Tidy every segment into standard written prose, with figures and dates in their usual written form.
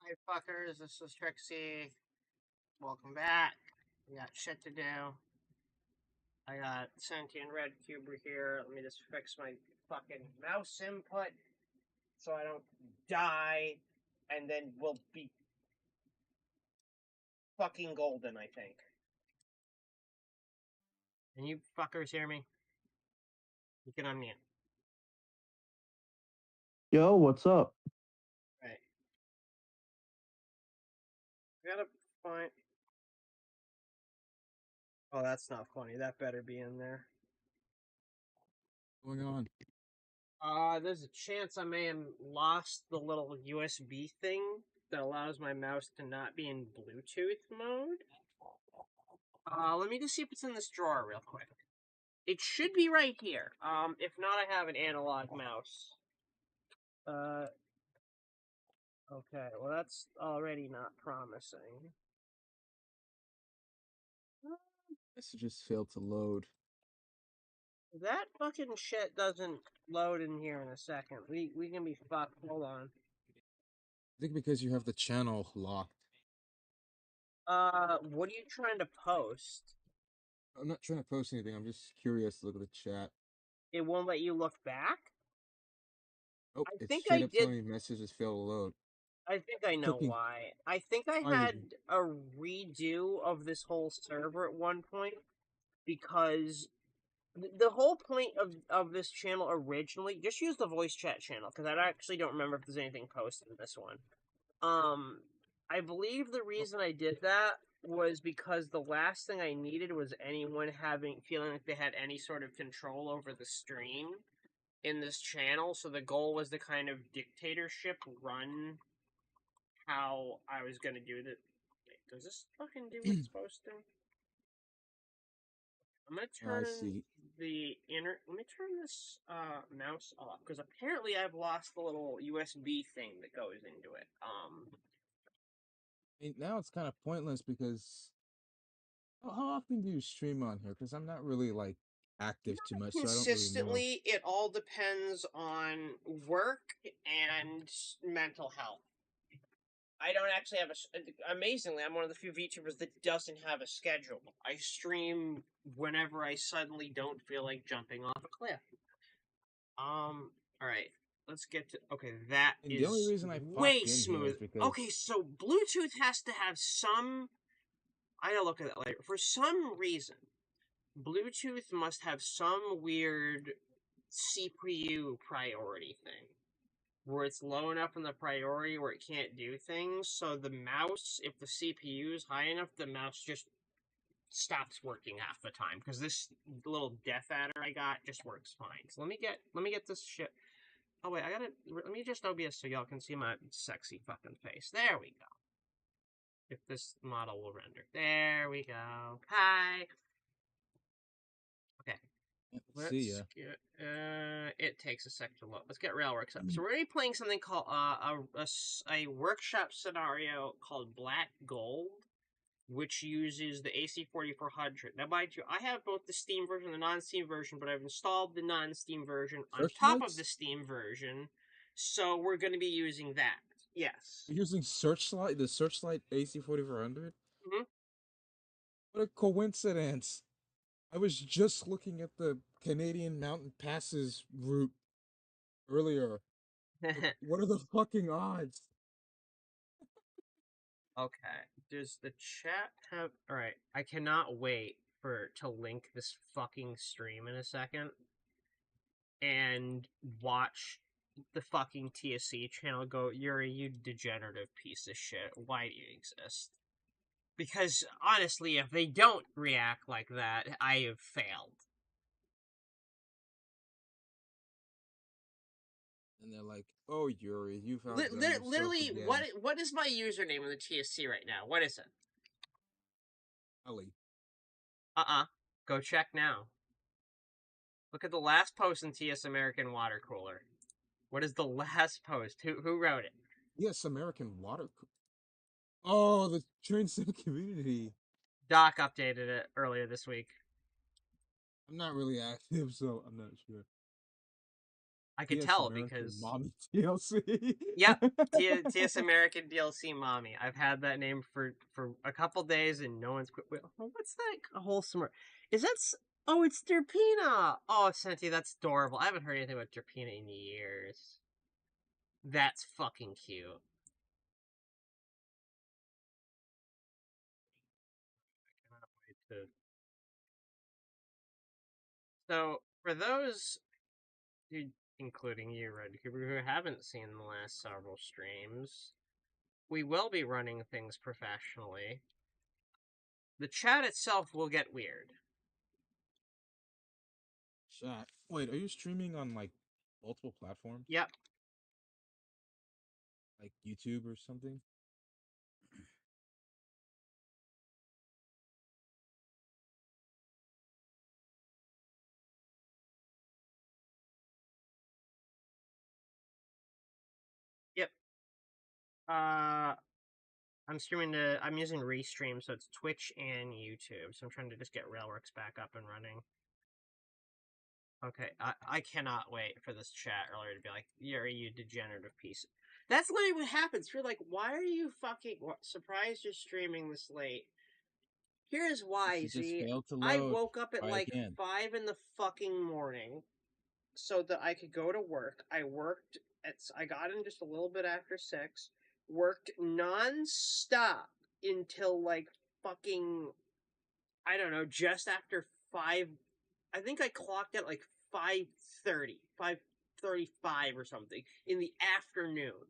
Hey fuckers, this is Trixie. Welcome back. We got shit to do. I got sentient red cuber here. Let me just fix my fucking mouse input so I don't die, and then we'll be fucking golden, I think. Can you fuckers hear me? You can unmute. Yo, what's up? Right. I gotta find. Oh, that's not funny. That better be in there. What's going on? There's a chance I may have lost the little USB thing that allows my mouse to not be in Bluetooth mode. Let me just see if it's in this drawer real quick. It should be right here. If not, I have an analog mouse. Okay, well that's already not promising. This just failed to load. That fucking shit doesn't load in here in a second. We can be fucked. Hold on. I think because you have the channel locked. What are you trying to post? I'm not trying to post anything. I'm just curious to look at the chat. It won't let you look back? Oh, I it's think straight I up did. telling me messages fail to load. I think I know Clicking. why. I think I had a redo of this whole server at one point because the whole point of this channel originally, just use the voice chat channel because I actually don't remember if there's anything posted in this one. I believe the reason I did that was because the last thing I needed was anyone feeling like they had any sort of control over the stream in this channel. So the goal was to kind of dictatorship run how I was gonna do that. Does this fucking do what it's supposed to? I'm gonna turn the inner. Let me turn this mouse off because apparently I've lost the little USB thing that goes into it. I mean, now it's kind of pointless because how often do you stream on here? Because I'm not really like active too much, so I don't really know. Consistently, it all depends on work and mental health. I don't actually have amazingly, I'm one of the few VTubers that doesn't have a schedule. I stream whenever I suddenly don't feel like jumping off a cliff. Alright. Let's get to... Okay, that is the only reason I way popped in smooth. here is because... Okay, so Bluetooth has to have some... I gotta look at that later. For some reason, Bluetooth must have some weird CPU priority thing. Where it's low enough in the priority where it can't do things, so the mouse, if the CPU is high enough, the mouse just stops working half the time, because this little Death Adder I got just works fine. So let me get this shit. Oh wait, let me just OBS so y'all can see my sexy fucking face. There we go. If this model will render. There we go. Hi! Okay. See ya. It takes a sec to load. Let's get Railworks up. So we're going to be playing something called a workshop scenario called Black Gold, which uses the AC4400. Now, mind you, I have both the Steam version and the non-Steam version, but I've installed the non-Steam version on top of the Steam version, so we're going to be using that. Yes. You're using the Searchlight AC4400? Mm-hmm. What a coincidence! I was just looking at the Canadian Mountain Passes route earlier. Like, what are the fucking odds? Okay. Does the chat have... Alright, I cannot wait to link this fucking stream in a second and watch the fucking TSC channel go, Yuri, you degenerative piece of shit. Why do you exist? Because, honestly, if they don't react like that, I have failed. And they're like, oh, Yuri, you've literally, what is my username in the TSC right now? What is it? Ali. Go check now. Look at the last post in TS American Water Cooler. What is the last post? Who wrote it? Yes, American Water Cooler. Oh, the Train Sim community. Doc updated it earlier this week. I'm not really active, so I'm not sure. I could TS tell American because Mommy DLC. yep, TS American DLC Mommy. I've had that name for a couple days and no one's quit. Wait, what's that wholesome? Is that? Oh, it's Derpina. Oh, Senti, that's adorable. I haven't heard anything about Derpina in years. That's fucking cute. I cannot wait to. So, for those, including you, Red Cooper, who haven't seen the last several streams, we will be running things professionally. The chat itself will get weird. Chat. Wait, are you streaming on like multiple platforms? Yep. Like YouTube or something? Yep. I'm using Restream, so it's Twitch and YouTube. So I'm trying to just get Railworks back up and running. Okay, I cannot wait for this chat earlier to be like, "You're you degenerative piece." That's literally what happens. You're like, "Why are you fucking surprised you're streaming this late?" Here's why, It just Z. failed to I load. woke up at Try like again. 5 in the fucking morning so that I could go to work. I worked I got in just a little bit after 6, worked non-stop until like fucking I don't know, just after 5. I think I clocked at like 5:30, 5:35 or something in the afternoon.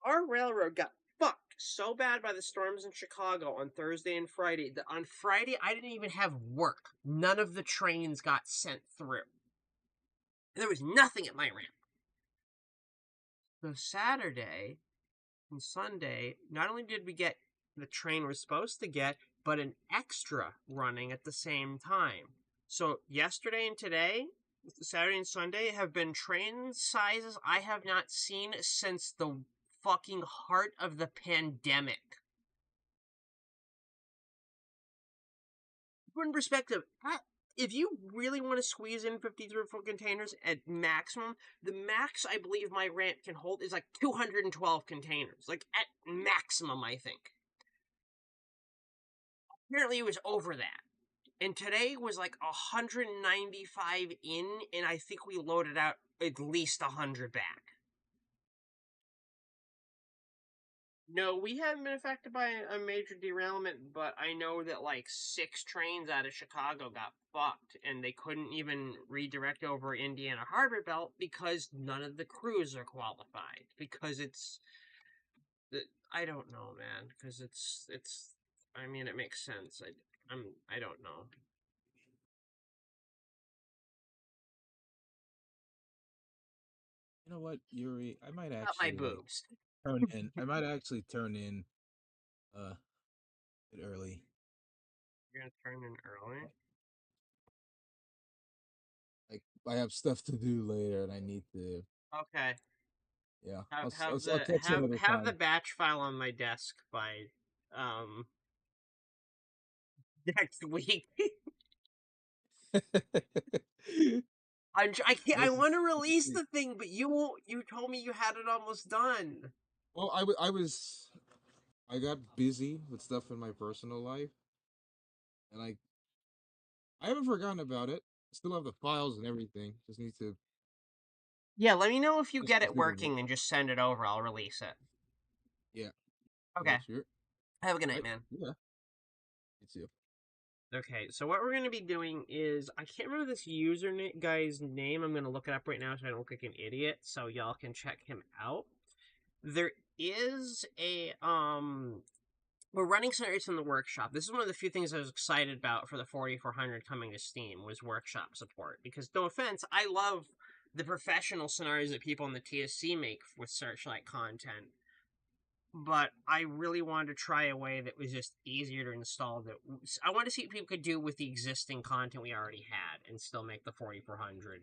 Our railroad got fucked so bad by the storms in Chicago on Thursday and Friday that on Friday I didn't even have work. None of the trains got sent through. There was nothing at my ramp. So Saturday and Sunday, not only did we get the train we're supposed to get, but an extra running at the same time. So yesterday and today, Saturday and Sunday, have been train sizes I have not seen since the fucking heart of the pandemic. Put in perspective, if you really want to squeeze in 53-foot containers at maximum, the max I believe my ramp can hold is like 212 containers. Like, at maximum, I think. Apparently, it was over that. And today was like 195 in, and I think we loaded out at least 100 back. No, we haven't been affected by a major derailment, but I know that like 6 trains out of Chicago got fucked, and they couldn't even redirect over Indiana Harbor Belt because none of the crews are qualified. Because I don't know, man. Because I mean, it makes sense. I don't know. You know what, Yuri? I might Not my actually like boobs. turn in. I might actually turn in a bit early. You're gonna turn in early? Like I have stuff to do later, and I need to. Okay. Yeah, I'll Have catch you another the time. batch file on my desk by um next week. I Let's want to release see. the thing, but you won't. You told me you had it almost done. Well, I got busy with stuff in my personal life, and I haven't forgotten about it. I still have the files and everything. Just need to Yeah, let me know if you just get it configure them. working and just send it over. I'll release it. Yeah, Okay. sure. Have a good night, Right? man. Yeah, you too. Okay, so what we're going to be doing is I can't remember this guy's name. I'm going to look it up right now so I don't look like an idiot, so y'all can check him out. There is a we're running scenarios in the workshop. This is one of the few things I was excited about for the 4400 coming to Steam was workshop support. Because no offense, I love the professional scenarios that people in the TSC make with Searchlight content. But I really wanted to try a way that was just easier to install. That I wanted to see what people could do with the existing content we already had and still make the 4400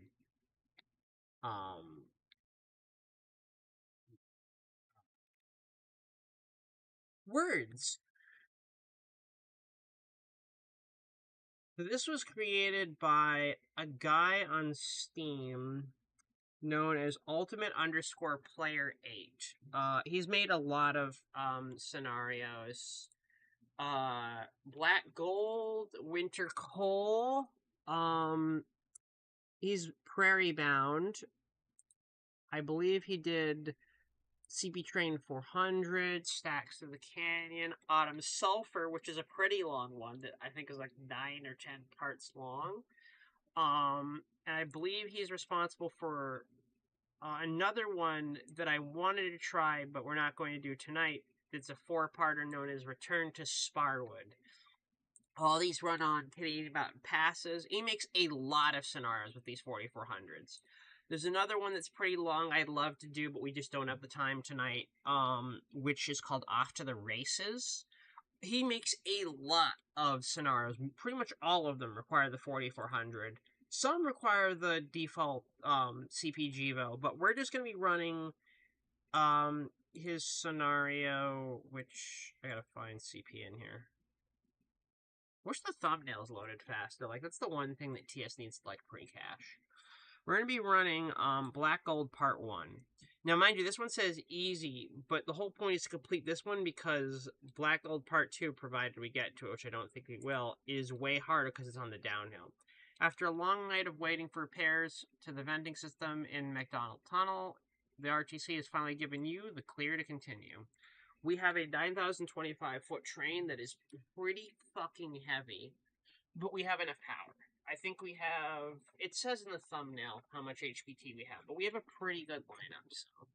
words. So this was created by a guy on Steam. known as Ultimate_Player 8. He's made a lot of scenarios. Black Gold, Winter Coal. He's Prairie Bound. I believe he did CP Train 400, Stacks of the Canyon, Autumn Sulphur, which is a pretty long one that I think is like 9 or 10 parts long. And I believe he's responsible for another one that I wanted to try, but we're not going to do tonight. It's a 4-parter known as Return to Sparwood. All these run on Canadian Mountain Passes. He makes a lot of scenarios with these 4400s. There's another one that's pretty long I'd love to do, but we just don't have the time tonight, which is called Off to the Races. He makes a lot of scenarios. Pretty much all of them require the 4400. Some require the default CPGVO, but we're just going to be running his scenario, which I gotta find CP in here. Wish the thumbnails loaded faster. Like, that's the one thing that TS needs to, like, pre-cache. We're going to be running Black Gold Part 1. Now, mind you, this one says easy, but the whole point is to complete this one because Black Gold Part 2, provided we get to it, which I don't think we will, is way harder because it's on the downhill. After a long night of waiting for repairs to the venting system in McDonald Tunnel, the RTC has finally given you the clear to continue. We have a 9,025-foot train that is pretty fucking heavy, but we have enough power. I think we have, it says in the thumbnail how much HPT we have, but we have a pretty good lineup, so.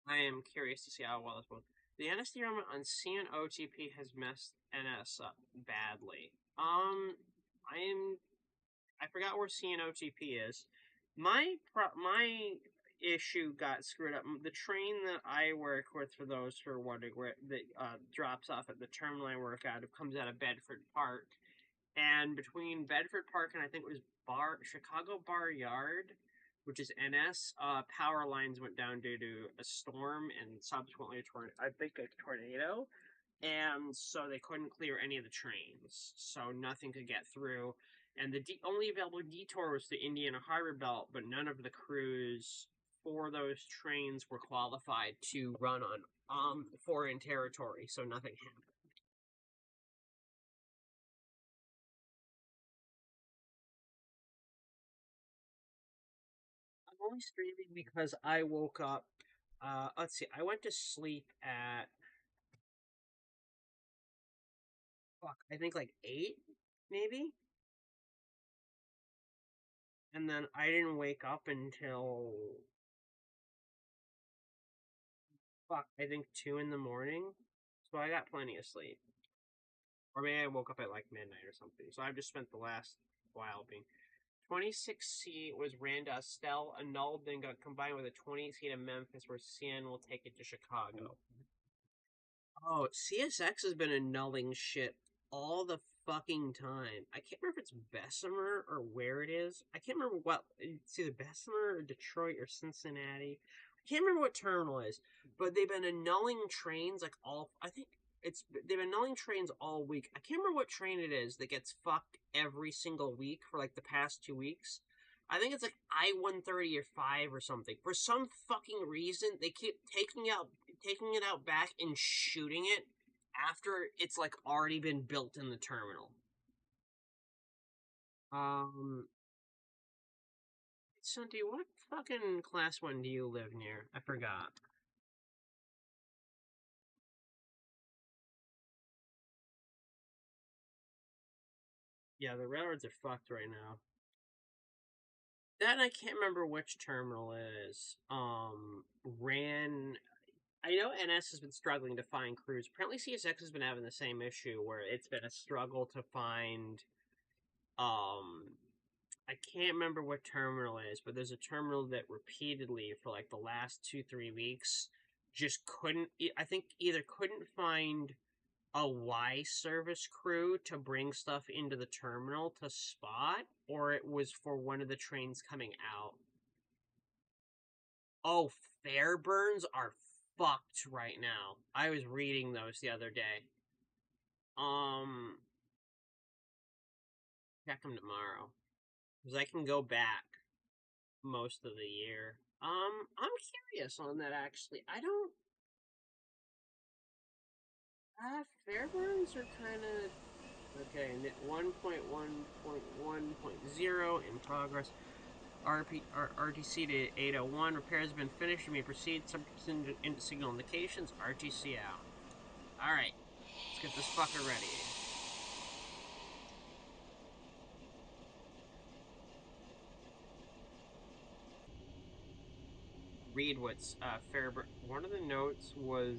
I am curious to see how well this goes. The NSD element on CN OTP has messed NS up badly. I forgot where CN OTP is. My issue got screwed up. The train that I work with, for those who are wondering, where that drops off at the terminal I work out, it comes out of Bedford Park, and between Bedford Park and I think it was Chicago Bar Yard, which is NS, power lines went down due to a storm and subsequently a tornado, and so they couldn't clear any of the trains, so nothing could get through. And the only available detour was the Indiana Harbor Belt, but none of the crews for those trains were qualified to run on foreign territory, so nothing happened. I'm only streaming because I woke up, let's see, I went to sleep at, I think like 8, maybe? And then I didn't wake up until, I think 2 in the morning. So I got plenty of sleep. Or maybe I woke up at like midnight or something. So I've just spent the last while being. 26C was ran to Estelle, annulled, then got combined with a 28C to Memphis, where CN will take it to Chicago. Oh, CSX has been annulling shit all the fucking time. I can't remember if it's Bessemer or where it is. I can't remember what. It's either Bessemer or Detroit or Cincinnati. I can't remember what terminal it is. But they've been annulling trains like all. I think they've been annulling trains all week. I can't remember what train it is that gets fucked every single week for like the past 2 weeks. I think it's like I-130 or 5 or something. For some fucking reason, they keep taking it out back and shooting it after it's like already been built in the terminal. Santi, what fucking class 1 do you live near? I forgot. Yeah, the railroads are fucked right now. That I can't remember which terminal it is. I know NS has been struggling to find crews. Apparently CSX has been having the same issue where it's been a struggle to find, I can't remember what terminal it is, but there's a terminal that repeatedly for like the last 2-3 weeks just couldn't, I think either couldn't find a Y service crew to bring stuff into the terminal to spot, or it was for one of the trains coming out. Oh, Fairburns are fucked right now. I was reading those the other day. Check them tomorrow. Because I can go back most of the year. I'm curious on that, actually. I don't... Fairburns are kind of... Okay, 1.1.1.0 in progress. RTC to 801. Repair has been finished. You may proceed. Some signal indications. RTC out. Alright. Let's get this fucker ready. Read what's Fairburn. One of the notes was...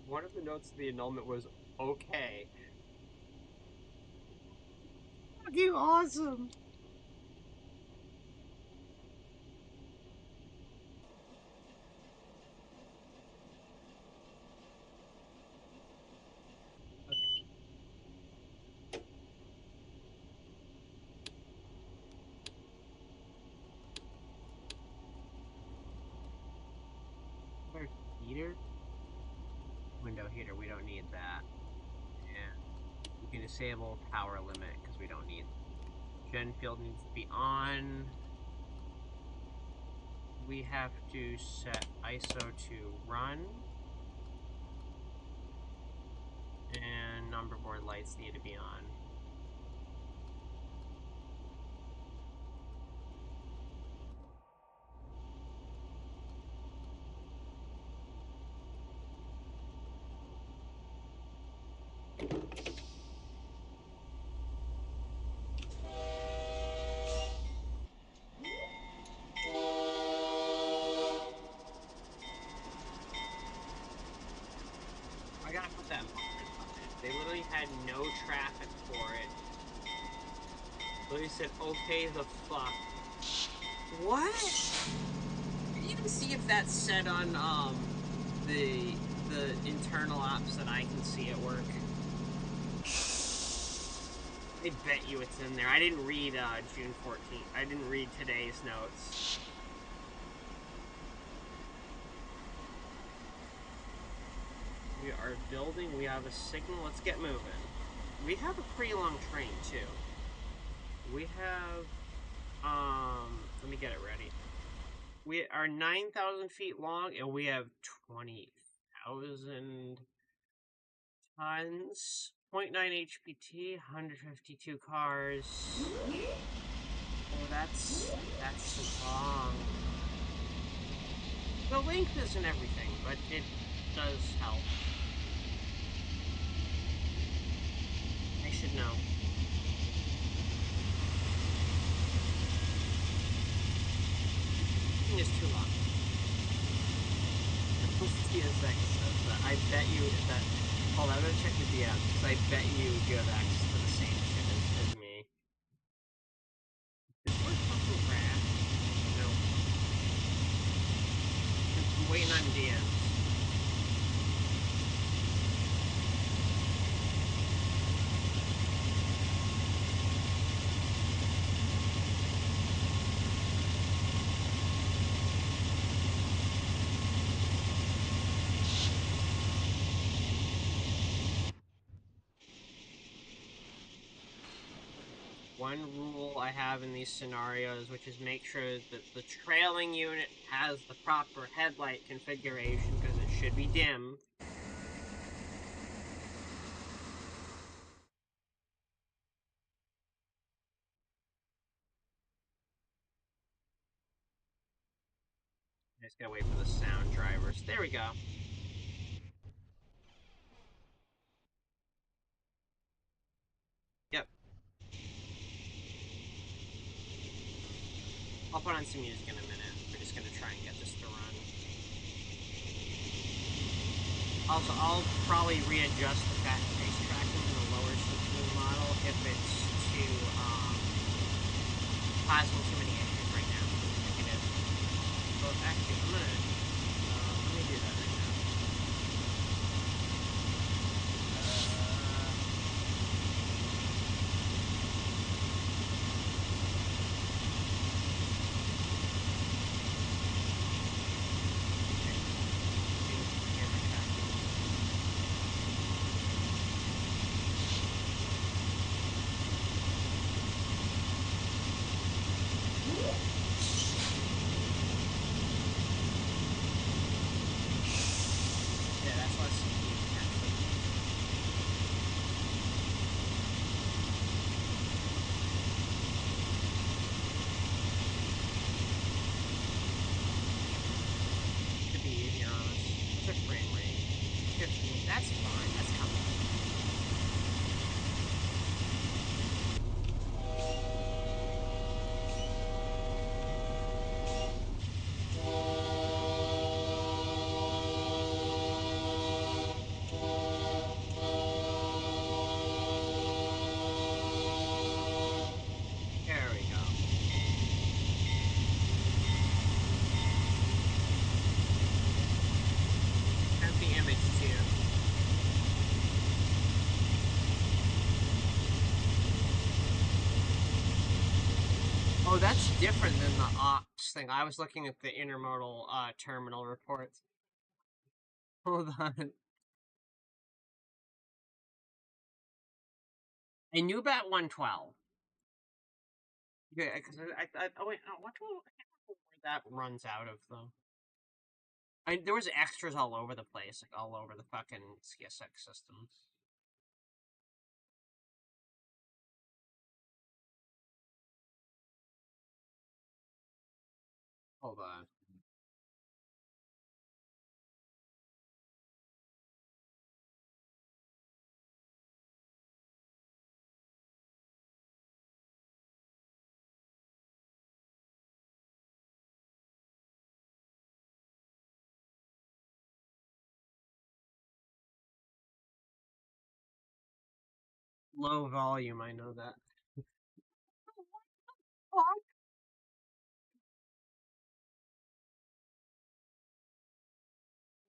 one of the notes of the annulment was, okay. Fucking awesome! Heater? Window heater, we don't need that. And we can disable power limit because we don't need gen field needs to be on. We have to set ISO to run. And number board lights need to be on. I gotta put that moment on it. They literally had no traffic for it. Literally said, okay the fuck. What? Can you even see if that's set on the internal ops that I can see at work? I bet you it's in there. I didn't read June 14th. I didn't read today's notes. We are building. We have a signal. Let's get moving. We have a pretty long train, too. We have, let me get it ready. We are 9,000 feet long, and we have 20,000 tons. 0.9 HPT, 152 cars. Oh, that's long. The length isn't everything, but it does help. I should know. Is too long. TSX says that. I bet you that. Hold on, I'm gonna check the DM because I bet you have access to the same shit as me. Is this fucking crash? No. I'm waiting on DMs. One rule I have in these scenarios, which is make sure that the trailing unit has the proper headlight configuration, because it should be dim. I just gotta wait for the sound drivers. There we go. Yep. I'll put on some music in a minute. We're just gonna try and get this to run. Also, I'll probably readjust the face tracking in the lower CPU model if it's too, causing too many issues right now. It is. So, actually, I'm gonna, let me do that right now. Oh, that's different than the ops thing. I was looking at the intermodal terminal reports. Hold on. I knew about 112. Yeah, because oh wait, no, what I can't remember where that runs out of though. There was extras all over the place, like all over the fucking CSX systems. Hold on. Low volume, I know that. What?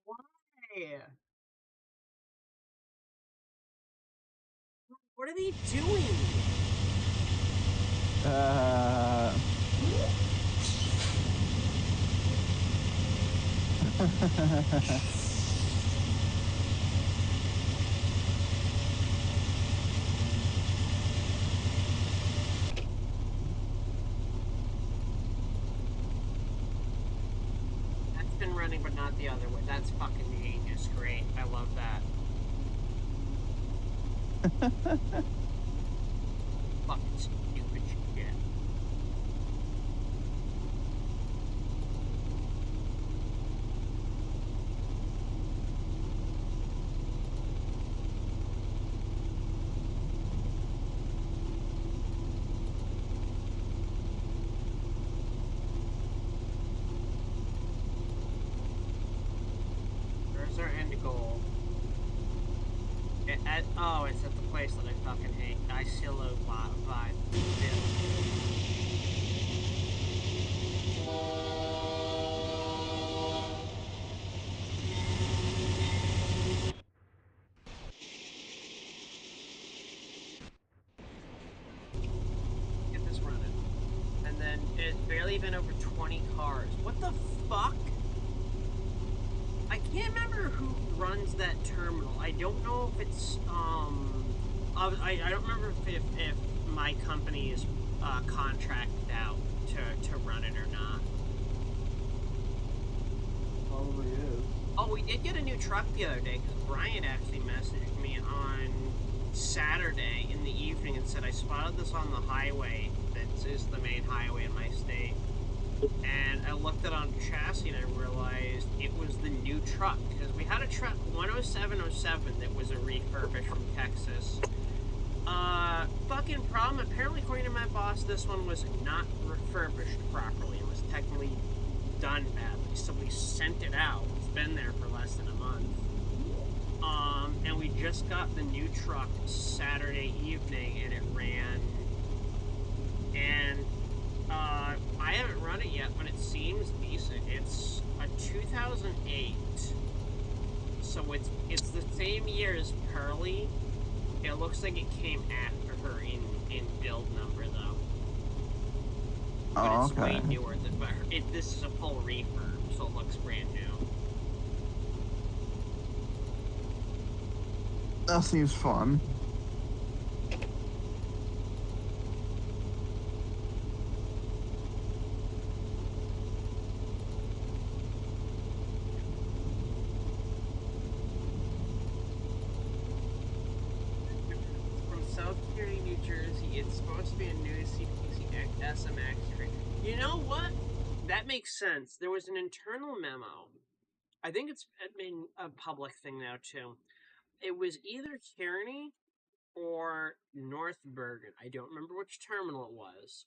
Why? What are they doing? That's been running, but not the other way. That's fucking genius. Great. I love that. Fucking stupid shit. Where's our end goal? Oh, it's at the place that I fucking hate. I still vibe. Get this running. And then it's barely been over 20 cars. What the fuck? I can't remember who runs that terminal. I don't know if it's I don't remember if my company is contracted out to run it or not. Probably is. Oh, we did get a new truck the other day because Brian actually messaged me on Saturday in the evening and said I spotted this on the highway that is the main highway in my state. And I looked at it on chassis and I realized it was the new truck because we had a truck 10707 that was a refurbish from Texas. Fucking problem. Apparently, according to my boss, this one was not refurbished properly. It was technically done badly, so we sent it out. It's been there for less than a month. And we just got the new truck Saturday evening, and it ran. And I haven't run it yet, but it seems decent. It's a 2008, so it's the same year as Pearly. It looks like it came after her in build number though. But Oh, it's way okay. newer than. But this is a full refurb, so it looks brand new. That seems fun. From South Kearney, New Jersey. It's supposed to be a new CPC SMX train. You know what? That makes sense. There was an internal memo. I think it's been a public thing now too. It was either Kearney or North Bergen. I don't remember which terminal it was.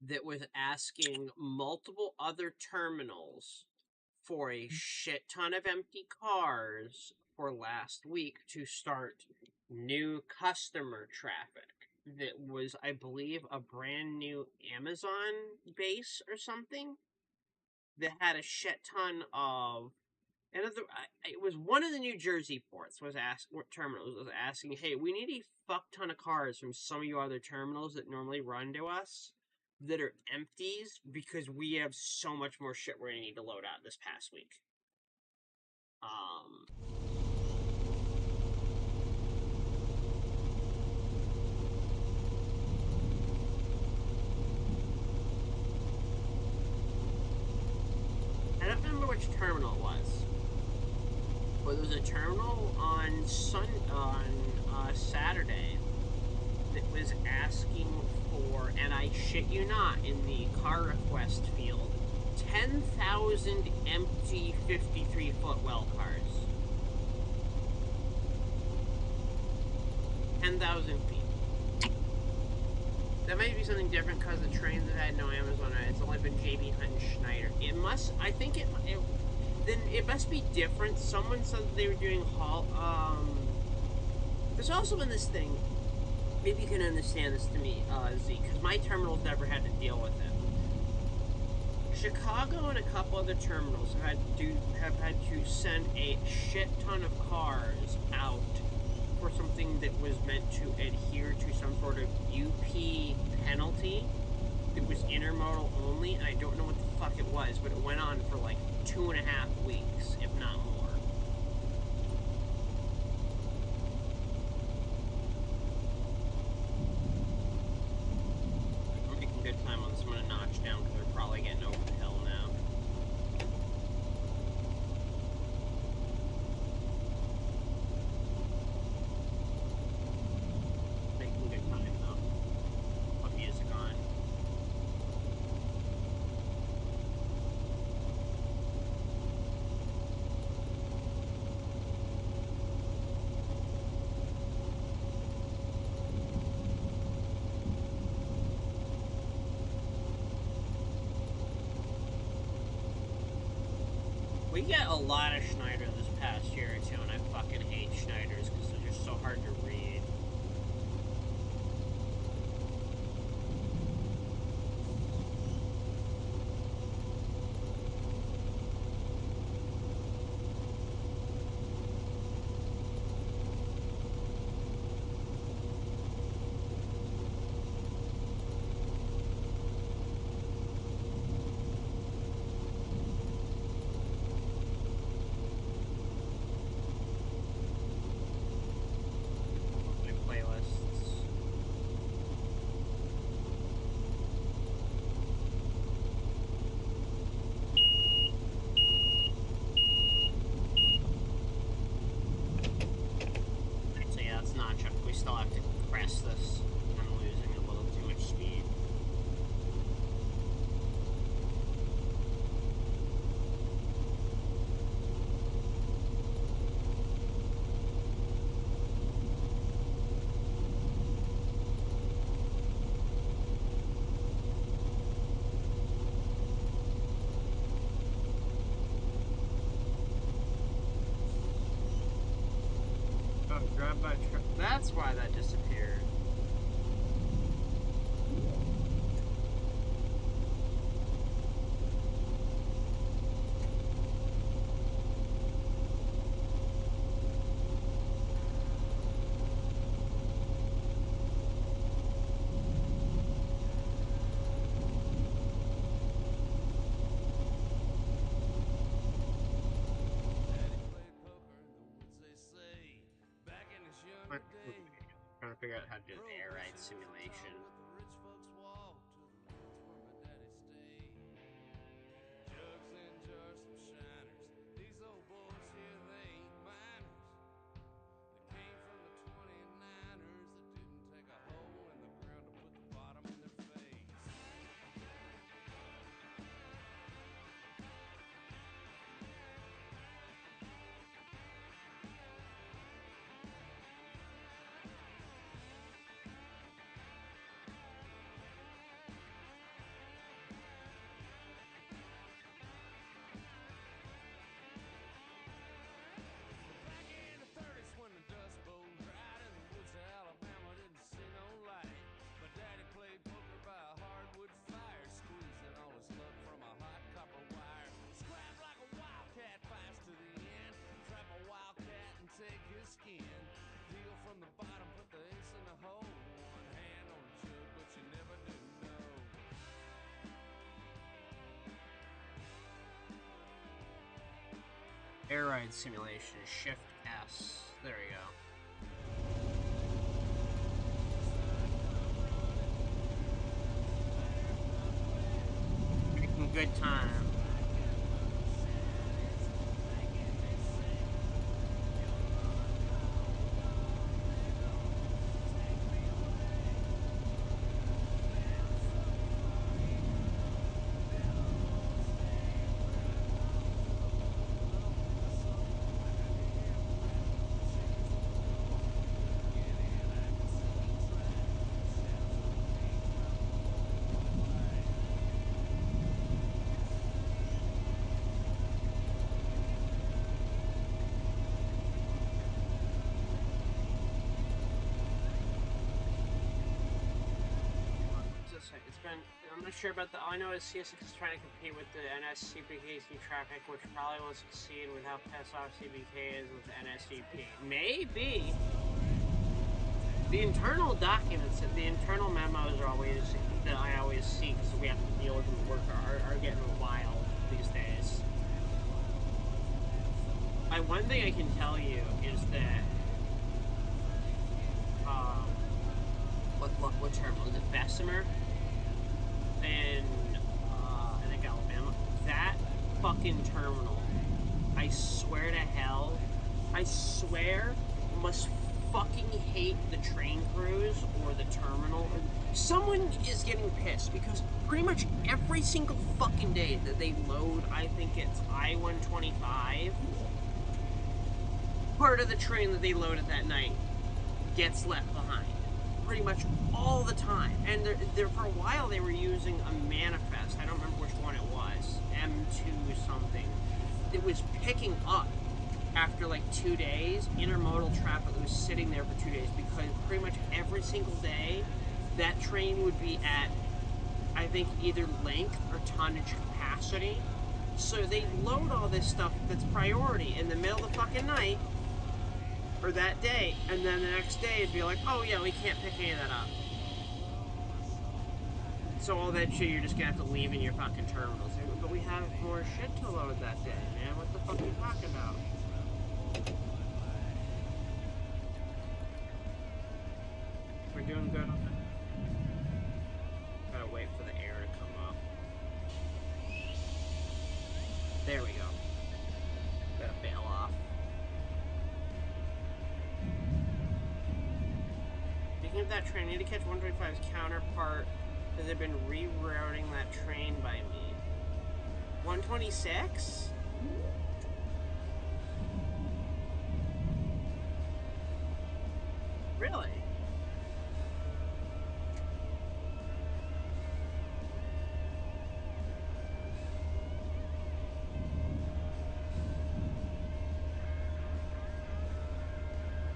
That was asking multiple other terminals for a shit ton of empty cars for last week to start new customer traffic. That was, I believe, a brand new Amazon base or something that had a shit ton of. And it was one of the New Jersey ports terminals was asking, "Hey, we need a fuck ton of cars from some of your other terminals that normally run to us. that are empties because we have so much more shit we're gonna need to load out this past week. I don't remember which terminal it was, but there was a terminal on Saturday that was asking for, and I shit you not, in the car request field, 10,000 empty 53-foot well cars. 10,000 feet. That might be something different because the trains have had no Amazon. It's only been JB Hunt and Schneider. It must. I think then it must be different. Someone said that they were doing There's also been this thing. Maybe you can understand this to me, Z, because my terminals never had to deal with it. Chicago and a couple other terminals have had to send a shit ton of cars out for something that was meant to adhere to some sort of UP penalty that was intermodal only, and I don't know what the fuck it was, but it went on for like 2.5 weeks, if not more. I'm making good time on this. I'm gonna notch down because we're probably getting over the hill now. Making good time though. What music on? We get a lot of Schneider this past year too, and I fucking hate Schneiders because they're just so hard to read. Playlists. So yeah, it's not. We still have to crest this. I'm losing a little too much speed. Oh, grab by truck. That's why that disappeared. Trying to figure out how to do the air ride simulation. Air ride simulation. Shift S. There we go. Making good time. I'm not sure about the. All I know is CSX is trying to compete with the NSCPKC traffic, which probably will succeed with how pissed off CPK is with NSCP. Maybe. The internal documents, the internal memos are always that I always see because we have to deal with them at work are getting wild these days. One thing I can tell you is that what term was it? Bessemer in I think Alabama. That fucking terminal, I swear to hell, I swear, must fucking hate the train crews or the terminal. Someone is getting pissed because pretty much every single fucking day that they load, I think it's I-125, part of the train that they loaded that night gets left behind. Pretty much all the time. And they're for a while they were using a manifest. I don't remember which one it was. M2 something. It was picking up after like 2 days. Intermodal traffic was sitting there for 2 days because pretty much every single day that train would be at, I think, either length or tonnage capacity. So they load all this stuff that's priority in the middle of the fucking night or that day, and then the next day it'd be like, oh yeah, we can't pick any of that up. So all that shit you're just gonna have to leave in your fucking terminals. But we have more shit to load that day, man. What the fuck are you talking about? We're doing good on that. Gotta wait for the air to come up. There we go. Gotta bail off. Speaking of that train, I need to catch 125's counterpart because they've been rerouting that train by me. 126? Really?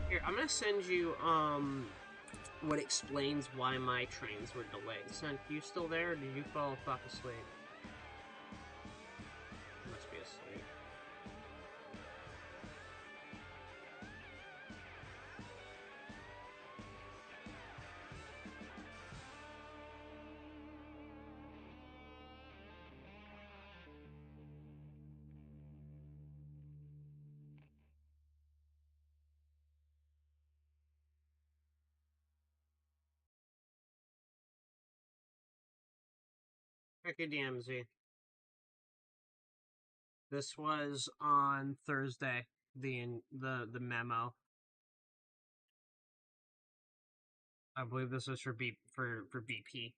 Here, I'm gonna send you, what explains why my trains were delayed. Son, you still there, or did you fall the fuck asleep? You must be asleep. Check your DMZ. This was on Thursday, the memo. I believe this was for BP.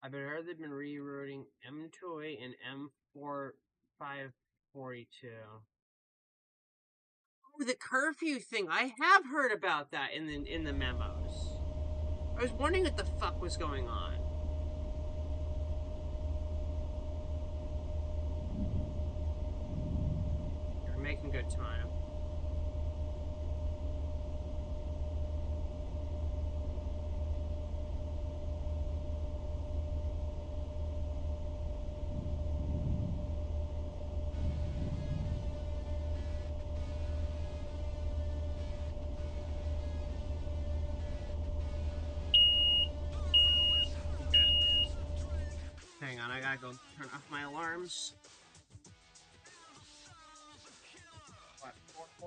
I've heard they've been rerouting M208 and M4542. Oh, the curfew thing. I have heard about that in the memos. I was wondering what the fuck was going on. You're making good time. Hang on, I gotta go turn off my alarms.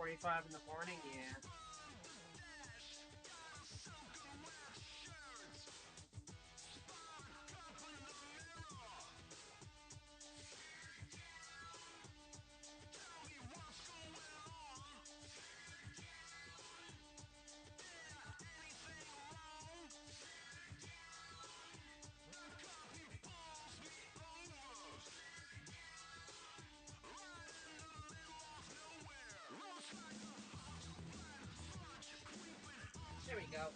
4:45 in the morning, yeah. There we go.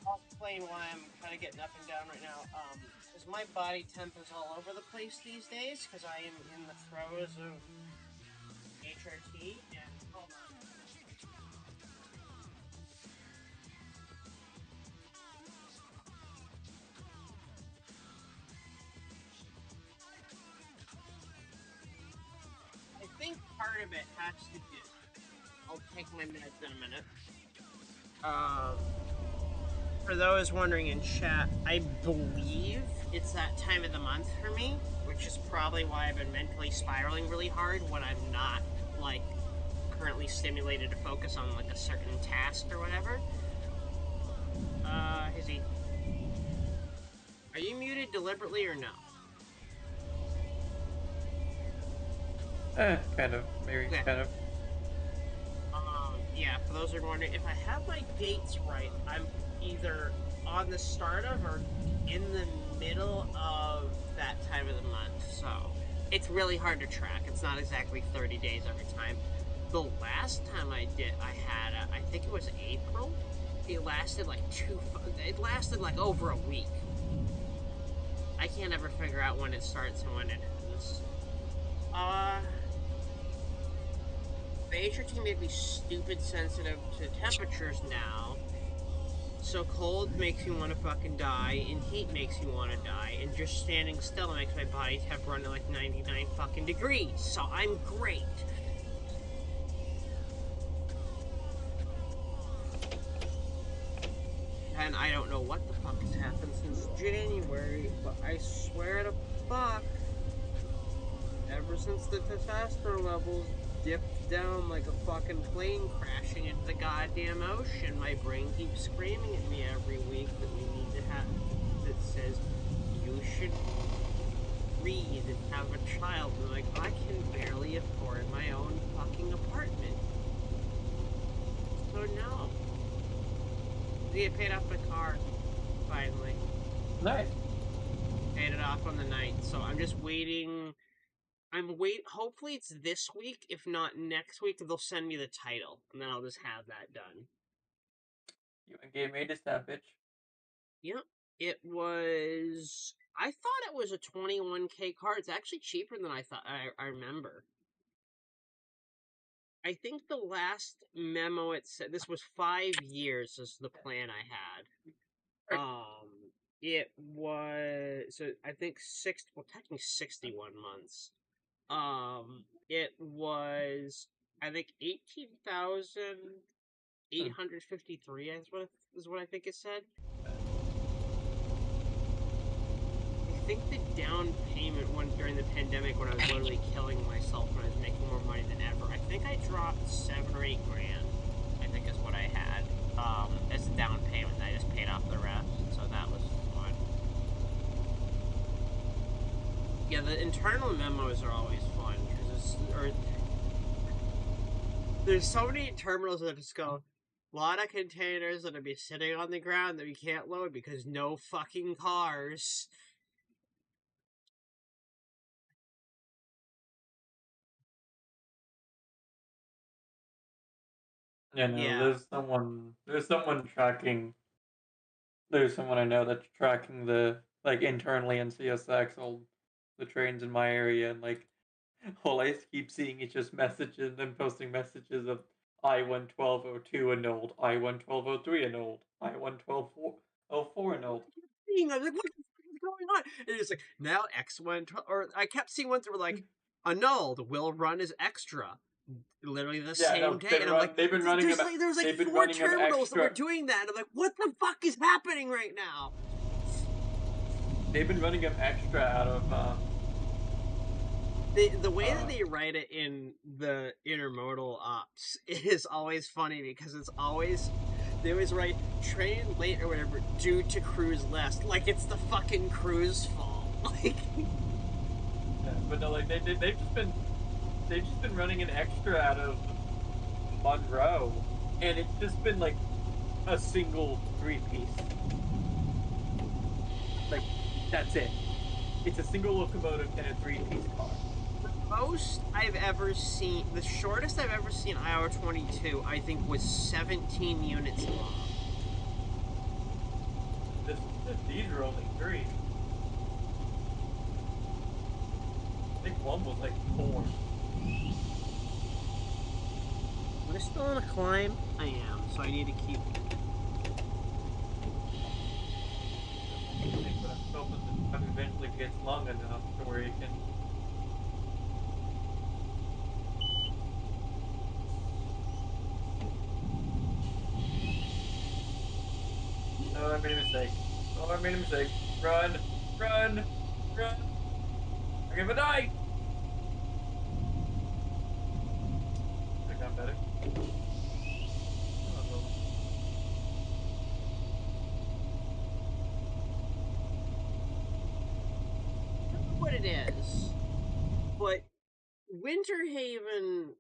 I'll explain why I'm kind of getting up and down right now. Because my body temp is all over the place these days, because I am in the throes of HRT, and hold on. I think part of it has to do. I'll take my meds in a minute. For those wondering in chat, I believe it's that time of the month for me, which is probably why I've been mentally spiraling really hard when I'm not, like, currently stimulated to focus on, like, a certain task or whatever. Hizzy. Are you muted deliberately or no? Kind of. Maybe okay. kind of. Yeah, for those who are wondering, if I have my dates right, I'm either on the start of or in the middle of that time of the month, so it's really hard to track. It's not exactly 30 days every time. The last time I had I think it was April. It lasted like over a week. I can't ever figure out when it starts and when it ends. The HRT made me stupid sensitive to temperatures now. So cold makes me want to fucking die, and heat makes me want to die, and just standing still makes my body temp run to like 99 fucking degrees. So I'm great. And I don't know what the fuck has happened since January, but I swear to fuck, ever since the testosterone levels dipped down like a fucking plane crashing into the goddamn ocean, my brain keeps screaming at me every week that we need to have, that says, you should breathe and have a child. And I'm like, I can barely afford my own fucking apartment. So no. I paid off my car, finally. Nice. Paid it off on the night, so I'm just waiting. Hopefully it's this week. If not next week, they'll send me the title, and then I'll just have that done. You gave me this, that bitch. Yep. It was. I thought it was a 21K car. It's actually cheaper than I thought. I remember. I think the last memo it said this was 5 years is the plan I had. It was so I think technically 61 months. It was I think 18,853 is what I think it said. I think the down payment during the pandemic when I was literally killing myself and I was making more money than ever. I think I dropped 7 or 8 grand. I think is what I had as a down payment. I just paid off the rest, so that was fun. Yeah, the internal memos are always fun because there's so many terminals that just go a lot of containers that'll be sitting on the ground that we can't load because no fucking cars. Yeah, no, Yeah. there's someone tracking, there's someone I know that's tracking the, like, internally in CSX, all the trains in my area, and, like, all I keep seeing is just messages, them posting messages of I-11202 annulled, I-11203 annulled, I-11204 annulled. I was like, what the fuck is going on? And it's like, now X1, or I kept seeing ones that were like, annulled, will run as extra. Literally the Yeah, same no, day. And I'm like, they've been running there's them. like, there was like They've been 4 running them terminals that were extra. doing that. And I'm like, what the fuck is happening right now? They've been running them extra out of The way that they write it in the intermodal ops is always funny because it's always, they always write train late or whatever due to cruise less, like it's the fucking cruise fault. Like, yeah, but no, like they've just been running an extra out of Monroe, and it's just been like a single 3-piece. Like, that's it. It's a single locomotive and a 3-piece car. most I've ever seen, the shortest I've ever seen IR 22, I think, was 17 units long. These are only 3. I think one was like 4. Am I still on a climb? I am, so I need to keep. But I'm hoping the time eventually gets long enough to where you can. Oh, I made a mistake. Oh, I made a mistake. Run, run, run. Okay, but die. That got better. I don't know what it is, but Winter Haven,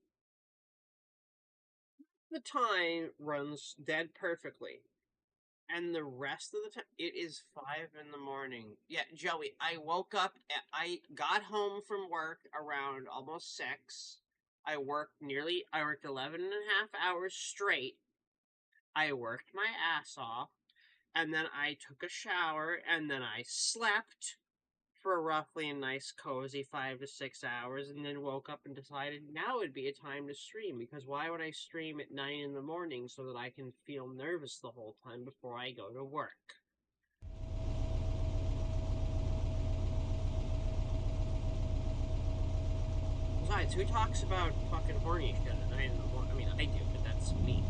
the time runs dead perfectly. And the rest of the time, it is 5 in the morning. Yeah, Joey, I woke up, I got home from work around almost 6. I worked 11 and a half hours straight. I worked my ass off, and then I took a shower, and then I slept for roughly a nice cozy 5 to 6 hours, and then woke up and decided now would be a time to stream, because why would I stream at 9 in the morning so that I can feel nervous the whole time before I go to work? Besides, who talks about fucking horny shit at 9 in the morning? I mean, I do, but that's me.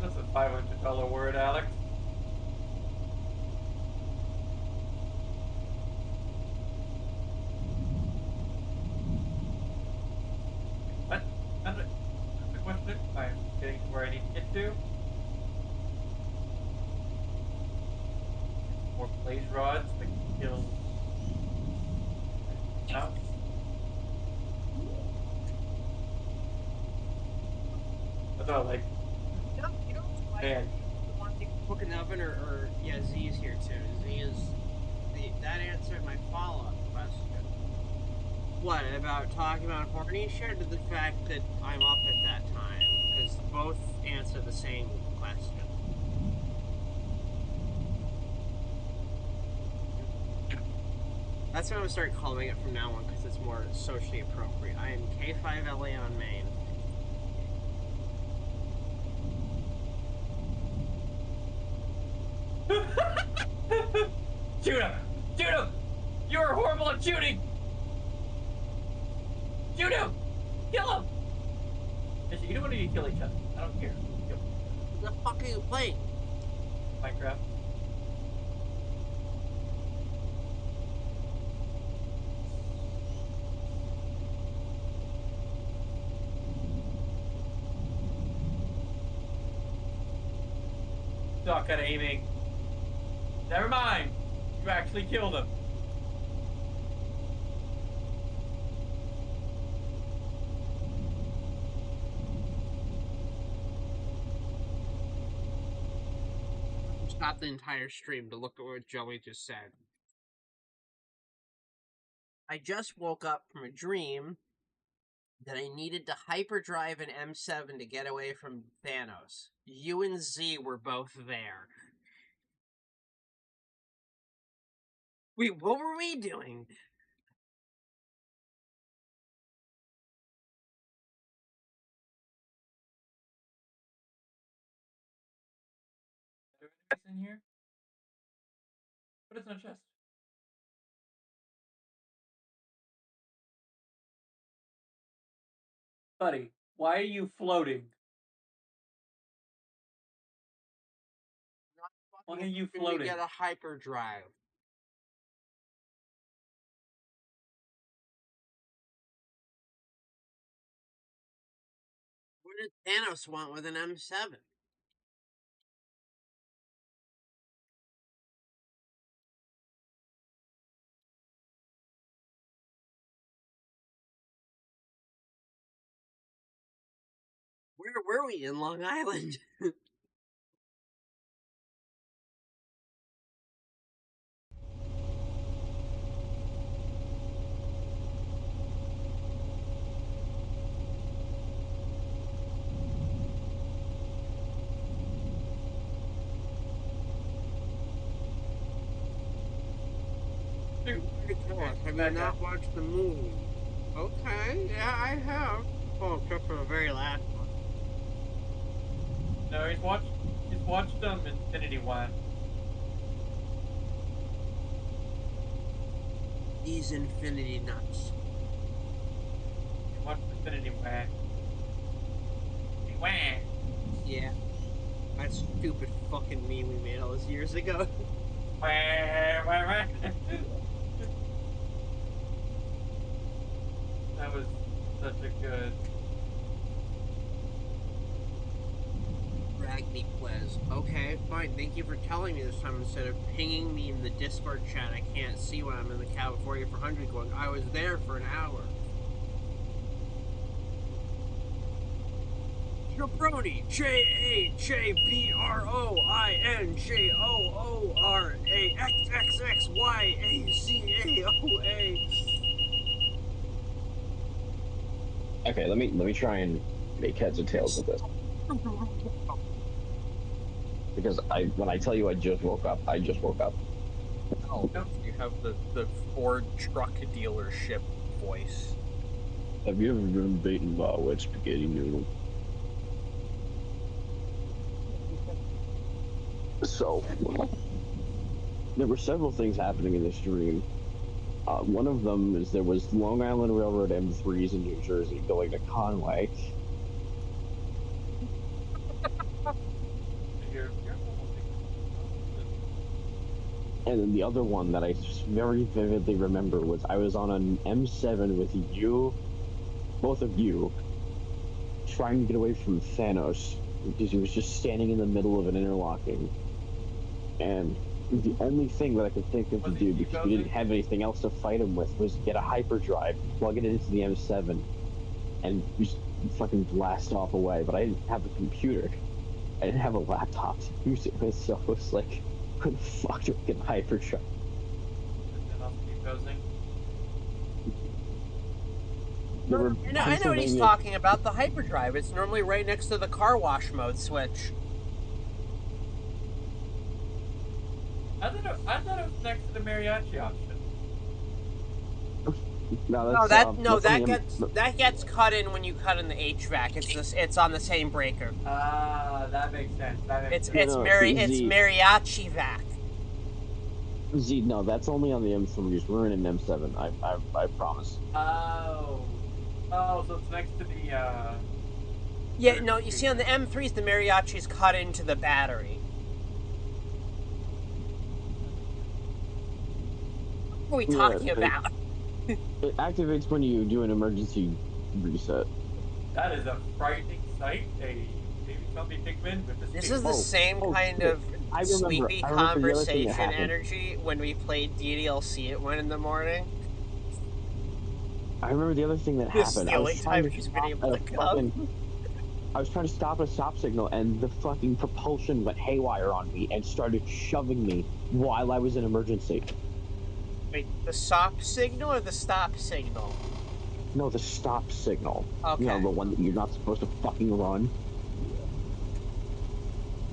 That's a $500 word, Alex. What? That's the question. I'm getting to where I need to get to. More blaze rods that can kill. House. That's all like. You know what's Man. the one thing cook an oven or yeah, Z's here too. Z is that answered my follow-up question. What, about talking about horny shit or the fact that I'm up at that time? Because both answer the same question. That's what I'm going to start calling it from now on because it's more socially appropriate. I am K5LA on Maine. Shoot him! Shoot him! You're horrible at shooting! Shoot him! Kill him! Actually, you don't want to kill each other. I don't care. Kill him. What the fuck are you playing? Minecraft. Suck at aiming. Never mind. You actually killed him. Stop the entire stream to look at what Joey just said. I just woke up from a dream that I needed to hyperdrive an M7 to get away from Thanos. You and Z were both there. Wait, what were we doing? In here? But it's in a chest. Buddy, why are you floating? Why are you floating? To get a hyperdrive. What did Thanos want with an M7? Where were we in Long Island? Dude, Have you not watched the movie? Okay, yeah, I have. Oh, except for the very last one. No, he's watched Infinity War. These Infinity Nuts. He watched Infinity War. Yeah. That stupid fucking meme we made all those years ago. That was such a good. Drag me, please. Okay, fine. Thank you for telling me this time instead of pinging me in the Discord chat. I can't see when I'm in the California for 100 going, I was there for an hour. Jabroni, JabroniJabroniJaOORAXXXYACAOA. Okay, let me try and make heads or tails of this. Because when I tell you I just woke up, I just woke up. No, you have the Ford truck dealership voice. Have you ever been beaten by a wet spaghetti noodle? So, there were several things happening in this dream. One of them is there was Long Island Railroad M3s in New Jersey going to Conway. You're normal things. And then the other one that I very vividly remember was I was on an M7 with you, both of you, trying to get away from Thanos because he was just standing in the middle of an interlocking. And the only thing that I could think of to do, because we didn't have anything else to fight him with, was get a hyperdrive, plug it into the M7, and just fucking blast off away. But I didn't have a computer. I didn't have a laptop to use it with, so it was like, who the fuck do I get a hyperdrive? And I'll keep posing. I know what he's talking about. The hyperdrive. It's normally right next to the car wash mode switch. I thought it was next to the mariachi option. That gets cut in when you cut in the HVAC. It's on the same breaker. Ah, that makes sense. It's mariachi vac. Z, no, that's only on the M3s. We're in an M7. I promise. Oh, so it's next to the. Yeah, no, you see on the M3s, the mariachi's cut into the battery. What are we talking about? It activates when you do an emergency reset. That is a frightening sight. A baby zombie pigman with a This spear. is the same kind of sleepy I remember the other thing that conversation happened. energy when we played DDLC at 1 in the morning. I remember the other thing that This is happened. the only time he's been able to come. I was trying to stop at a stop signal, and the fucking propulsion went haywire on me and started shoving me while I was in emergency. Wait, the stop signal or the stop signal? No, the stop signal. Okay. You know, the one that you're not supposed to fucking run.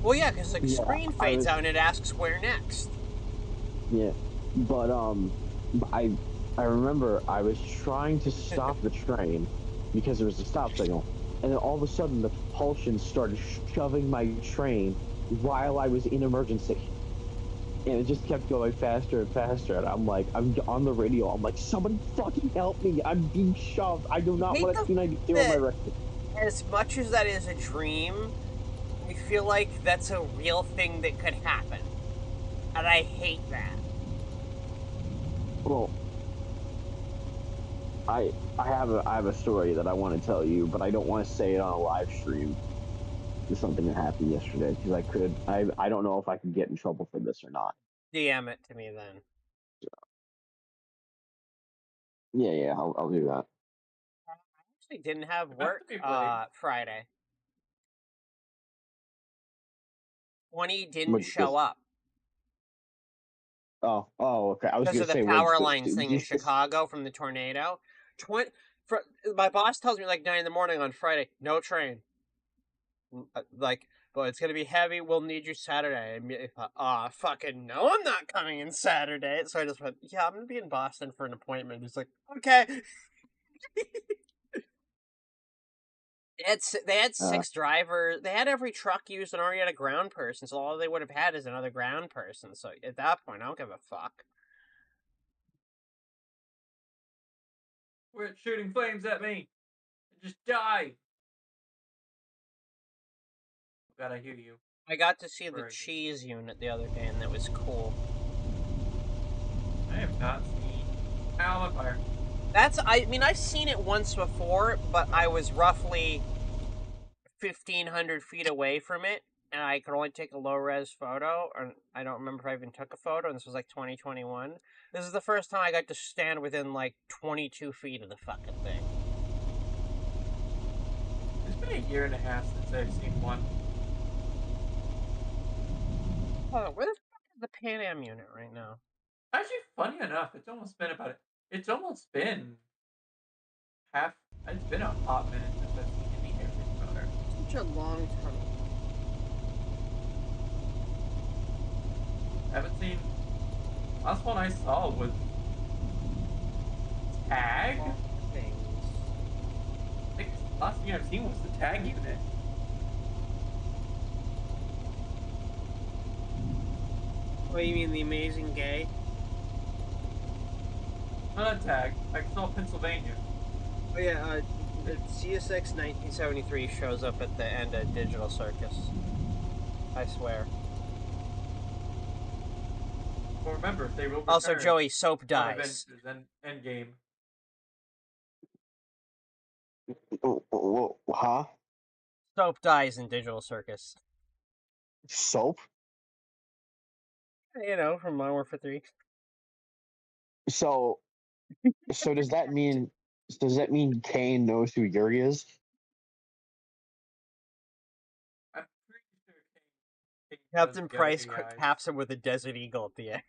Well, yeah, because the Yeah, screen fades out and it asks where next. Yeah, but I remember I was trying to stop the train because there was a stop signal, and then all of a sudden the propulsion started shoving my train while I was in emergency, and it just kept going faster and faster. And I'm like, I'm on the radio. I'm like, somebody fucking help me! I'm being shoved. I do not want a T92 on my record. As much as that is a dream, I feel like that's a real thing that could happen, and I hate that. Well, I have a story that I want to tell you, but I don't want to say it on a live stream. It's something that happened yesterday because I don't know if I can get in trouble for this or not. DM it to me then. Yeah, I'll do that. I actually didn't have work Friday. 20 didn't show up. Oh, okay. I was because going of to say the power line thing in Chicago from the tornado. My boss tells me like 9 in the morning on Friday, no train. Like, but it's gonna be heavy. We'll need you Saturday. Fucking no, I'm not coming in Saturday. So I just went, yeah, I'm gonna be in Boston for an appointment. He's like, okay. They had 6 drivers. They had every truck used and already had a ground person. So all they would have had is another ground person. So at that point, I don't give a fuck. Quit shooting flames at me. Just die. God, I hear you. I got to see the cheese unit the other day, and that was cool. I have not seen Fire. I mean, I've seen it once before, but I was roughly 1,500 feet away from it, and I could only take a low-res photo, and I don't remember if I even took a photo, and this was like 2021. This is the first time I got to stand within like 22 feet of the fucking thing. It's been 1.5 years since I've seen one. Oh, where the fuck is the Pan Am unit right now? Actually, funny enough, it's almost been it's almost been it's been a hot minute since I've seen any airfish motor. Such a long time. I haven't seen. Last one I saw was Tag. I think the last thing I've seen was the Tag unit. What do you mean, the Amazing Gay? Not Tag. I saw Pennsylvania. Oh yeah, the CSX 1973 shows up at the end of Digital Circus. I swear. Well, remember, they will return. Also, Joey, soap dies. Endgame. Huh? Soap dies in Digital Circus. Soap? You know, from Modern Warfare 3. So does that mean Kane knows who Yuri is? I'm pretty sure Kane Captain Price taps him with a Desert Eagle at the end.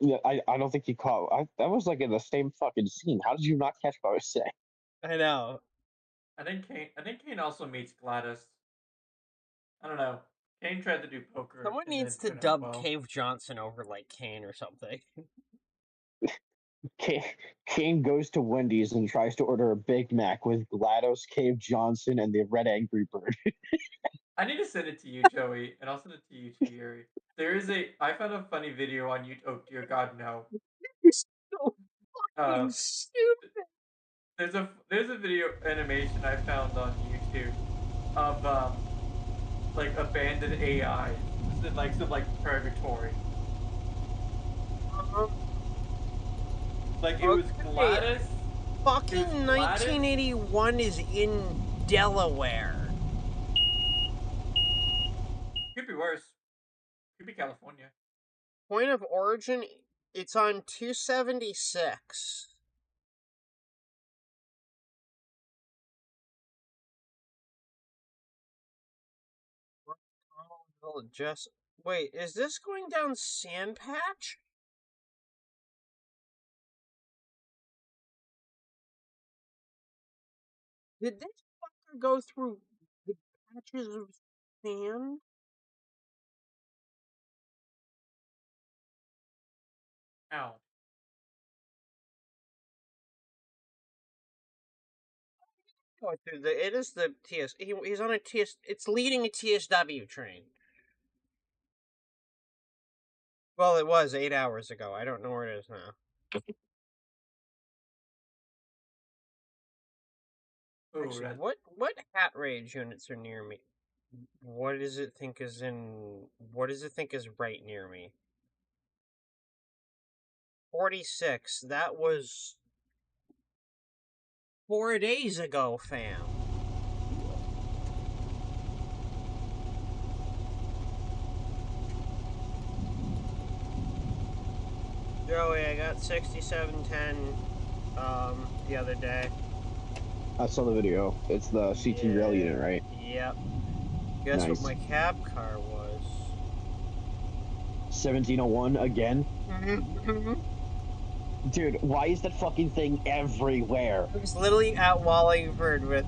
Yeah, I don't think you caught. That was like in the same fucking scene. How did you not catch what I was saying? I know. I think Kane also meets Gladys. I don't know. Kane tried to do poker. Someone needs to dub Cave Johnson over like Kane or something. Kane goes to Wendy's and tries to order a Big Mac with GLaDOS, Cave Johnson, and the Red Angry Bird. I need to send it to you, Joey, and I'll send it to you too, Yuri. I found a funny video on YouTube. Oh dear God, no! It's so fucking stupid. There's a video animation I found on YouTube of like abandoned AI. This is in like some purgatory. Like it was Gladys. Fucking 1981 is in Delaware. Point of origin, it's on 276. Just wait, is this going down Sandpatch? Did this fucker go through the patches of sand? Ow. Go through the. It is the TS. He's on a TS. It's leading a TSW train. Well, it was 8 hours ago. I don't know where it is now. Ooh, Actually, that's what hat rage units are near me? What does it think is in? What does it think is right near me? 46. That was 4 days ago, fam. Joey, I got 6710 the other day. I saw the video. It's the CT rail unit, right? Yep. Guess Nice. what my cab car was? 1701 again? Dude, why is that fucking thing everywhere? I was literally at Wallingford with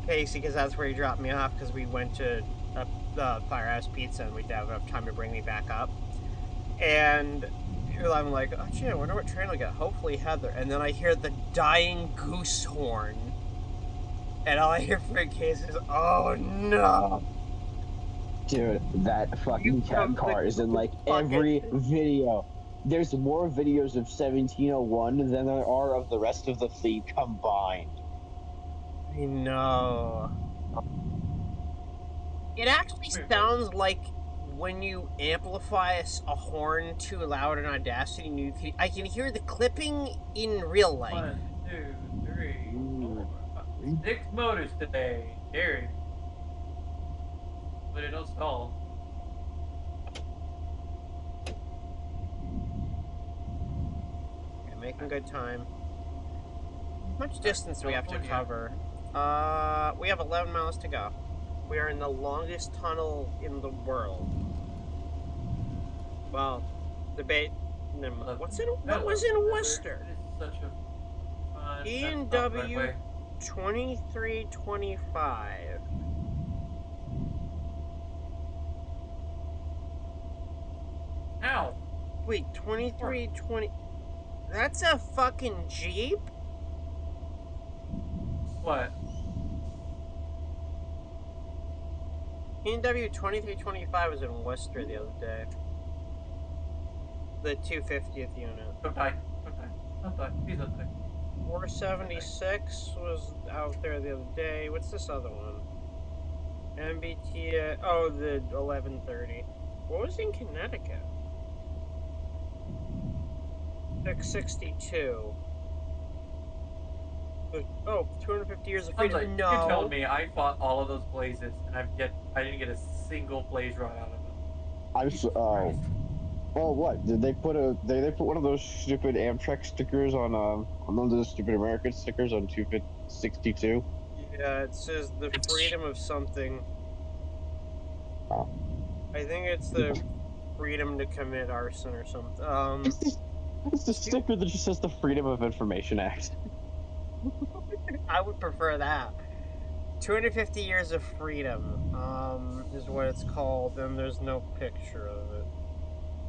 Casey because that's where he dropped me off because we went to Firehouse Pizza and we didn't have enough time to bring me back up. And I'm like, oh gee, I wonder what train we got. Hopefully Heather. And then I hear the dying goose horn. And all I hear from Casey is, oh no! Dude, that fucking cab car is in like every video. There's more videos of 1701 than there are of the rest of the fleet combined. I know. It actually sounds like when you amplify a horn too loud in Audacity, I can hear the clipping in real life. 1, 2, 3, 4, 5, 6 motors today. Gary. But it'll stall. Okay, making good time. How much distance do we have to California. cover? We have 11 miles to go. We are in the longest tunnel in the world. Well, debate. What was in Worcester? This is such a fun. ENW 2325. Ow! Wait, 2320. That's a fucking Jeep? What? ENW 2325 was in Worcester the other day. The 250th unit. Don't die. Don't die. Don't die. Please don't die. 476 was out there the other day. What's this other one? MBT. Oh, the 1130. What was in Connecticut? 662. Oh, 250 years of freedom. No. You're telling me I fought all of those blazes and I didn't get a single blaze rod out of them. Oh, what? Did they put they put one of those stupid Amtrak stickers on one of those stupid American stickers on 262? Yeah, it says the freedom of something. Oh. I think it's the freedom to commit arson or something. It's the sticker that just says the Freedom of Information Act. I would prefer that. 250 years of freedom, is what it's called, and there's no picture of it.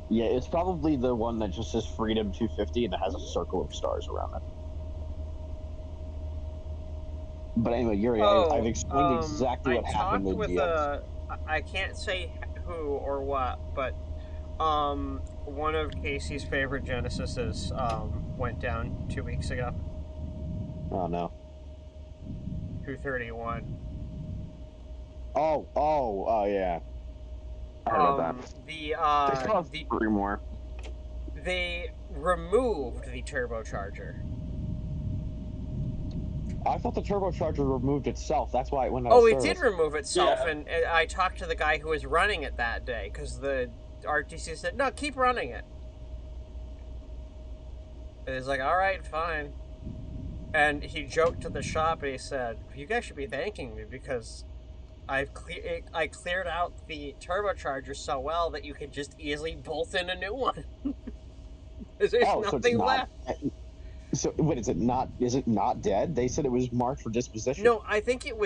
Yeah, it's probably the one that just says Freedom 250 and it has a circle of stars around it. But anyway, Yuri, I've explained exactly what happened in GX. I can't say who or what, but one of Casey's favorite Genesises went down 2 weeks ago. Oh no. 231. Oh yeah. I heard about that. The 3 more. They removed the turbocharger. I thought the turbocharger removed itself. That's why it went out Oh, of it service. did remove itself, Yeah. and I talked to the guy who was running it that day, because the RTC said, no, keep running it. And he's like, all right, fine. And he joked to the shop and he said, you guys should be thanking me because I cleared out the turbocharger so well that you could just easily bolt in a new one. There's Oh, so it's nothing not. left. So what is it not? Is it not dead? They said it was marked for disposition. No, I think it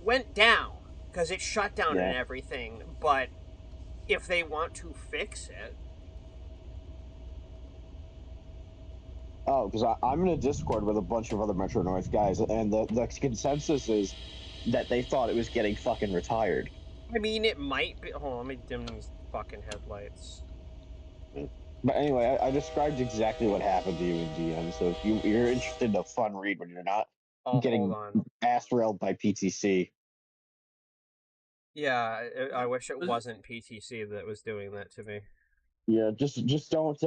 went down because it shut down and Yeah. everything. But if they want to fix it, Oh, because I'm in a Discord with a bunch of other Metro North guys, and the consensus is that they thought it was getting fucking retired. I mean, it might be. Hold on, let me dim these fucking headlights. But anyway, I described exactly what happened to you in DM. So if you're interested in a fun read when you're not Oh, getting hold on. ass railed by PTC. Yeah, I wish it wasn't PTC that was doing that to me. Yeah, just don't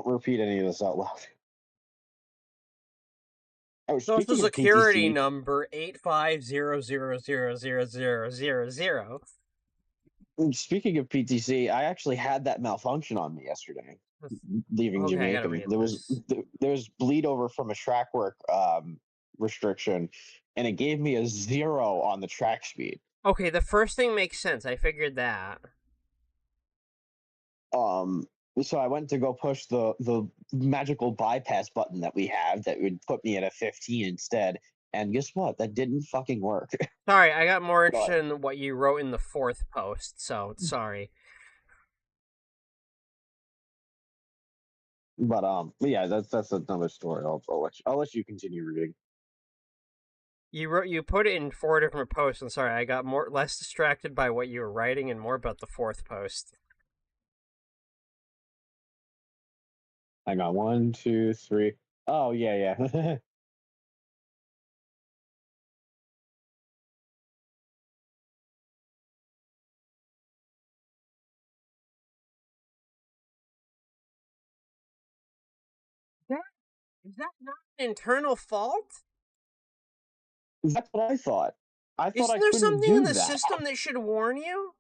repeat any of this out loud. Oh, Social speaking of Security PTC, number 8500000000. speaking of PTC, I actually had that malfunction on me yesterday. Leaving Okay, I Jamaica, gotta read there was bleed over from a track work restriction, and it gave me a 0 on the track speed. Okay, the first thing makes sense. I figured that. So I went to go push the magical bypass button that we have that would put me at a 15 instead, and guess what? That didn't fucking work. Sorry, I got more interested in what you wrote in the 4th post, so sorry. But yeah, that's another story. I'll let you continue reading. You put it in 4 different posts, and sorry, I got less distracted by what you were writing and more about the 4th post. Hang on, 1, 2, 3. Oh yeah. Is that not an internal fault? That's what I thought. I thought Isn't I there couldn't something do in the that. system that should warn you?